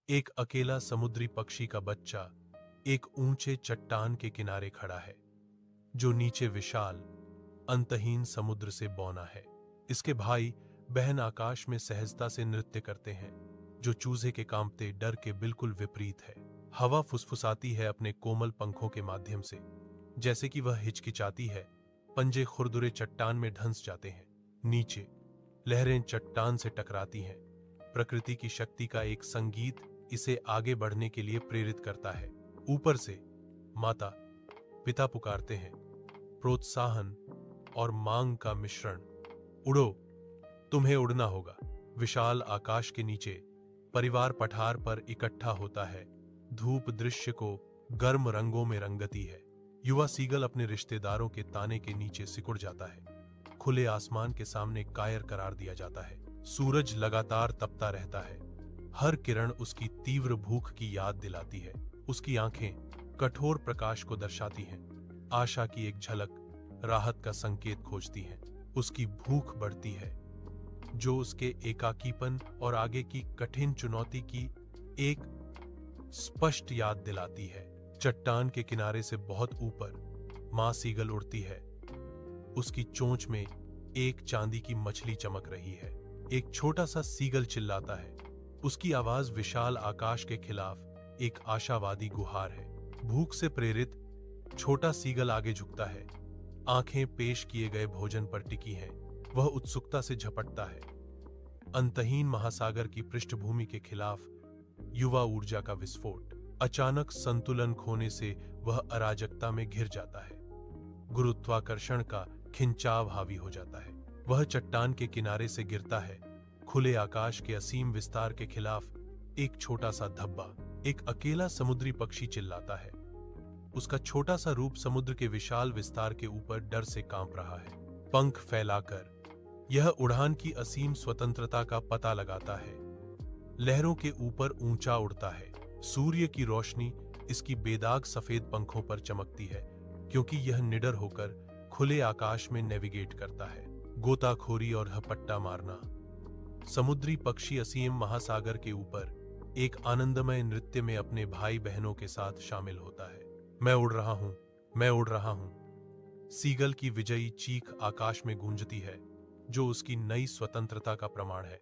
एक अकेला समुद्री पक्षी का बच्चा एक ऊंचे चट्टान के किनारे खड़ा है, जो नीचे विशाल अंतहीन समुद्र से बौना है। इसके भाई बहन आकाश में सहजता से नृत्य करते हैं, जो चूजे के कांपते डर के बिल्कुल विपरीत है। हवा फुसफुसाती है अपने कोमल पंखों के माध्यम से, जैसे कि वह हिचकिचाती है। पंजे खुरदुरे चट्टान में धंस जाते हैं। नीचे लहरें चट्टान से टकराती हैं। प्रकृति की शक्ति का एक संगीत इसे आगे बढ़ने के लिए प्रेरित करता है। ऊपर से माता पिता पुकारते हैं, प्रोत्साहन और मांग का मिश्रण। उड़ो, तुम्हें उड़ना होगा। विशाल आकाश के नीचे परिवार पठार पर इकट्ठा होता है। धूप दृश्य को गर्म रंगों में रंगती है। युवा सीगल अपने रिश्तेदारों के ताने के नीचे सिकुड़ जाता है। खुले आसमान के सामने कायर करार दिया जाता है। सूरज लगातार तपता रहता है। हर किरण उसकी तीव्र भूख की याद दिलाती है। उसकी आंखें कठोर प्रकाश को दर्शाती हैं। आशा की एक झलक राहत का संकेत खोजती है। उसकी भूख बढ़ती है, जो उसके एकाकीपन और आगे की कठिन चुनौती की एक स्पष्ट याद दिलाती है। चट्टान के किनारे से बहुत ऊपर मां सीगल उड़ती है। उसकी चोंच में एक चांदी की मछली चमक रही है। एक छोटा सा सीगल चिल्लाता है। उसकी आवाज विशाल आकाश के खिलाफ एक आशावादी गुहार है। भूख से प्रेरित छोटा सीगल आगे झुकता है। आंखें पेश किए गए भोजन पर टिकी हैं। वह उत्सुकता से झपटता है। अंतहीन महासागर की पृष्ठभूमि के खिलाफ युवा ऊर्जा का विस्फोट। अचानक संतुलन खोने से वह अराजकता में घिर जाता है। गुरुत्वाकर्षण का खिंचाव हावी हो जाता है। वह चट्टान के किनारे से गिरता है। खुले आकाश के असीम विस्तार के खिलाफ एक छोटा सा धब्बा। एक अकेला समुद्री पक्षी चिल्लाता है। उसका छोटा सा रूप समुद्र के विशाल विस्तार के ऊपर डर से कांप रहा है। पंख फैलाकर यह उड़ान की असीम स्वतंत्रता का पता लगाता है। लहरों के ऊपर ऊंचा उड़ता है। सूर्य की रोशनी इसकी बेदाग सफेद पंखों पर चमकती है, क्योंकि यह निडर होकर खुले आकाश में नेविगेट करता है। गोताखोरी और हपट्टा मारना। समुद्री पक्षी असीम महासागर के ऊपर एक आनंदमय नृत्य में अपने भाई बहनों के साथ शामिल होता है। मैं उड़ रहा हूं, मैं उड़ रहा हूं। सीगल की विजयी चीख आकाश में गूंजती है, जो उसकी नई स्वतंत्रता का प्रमाण है।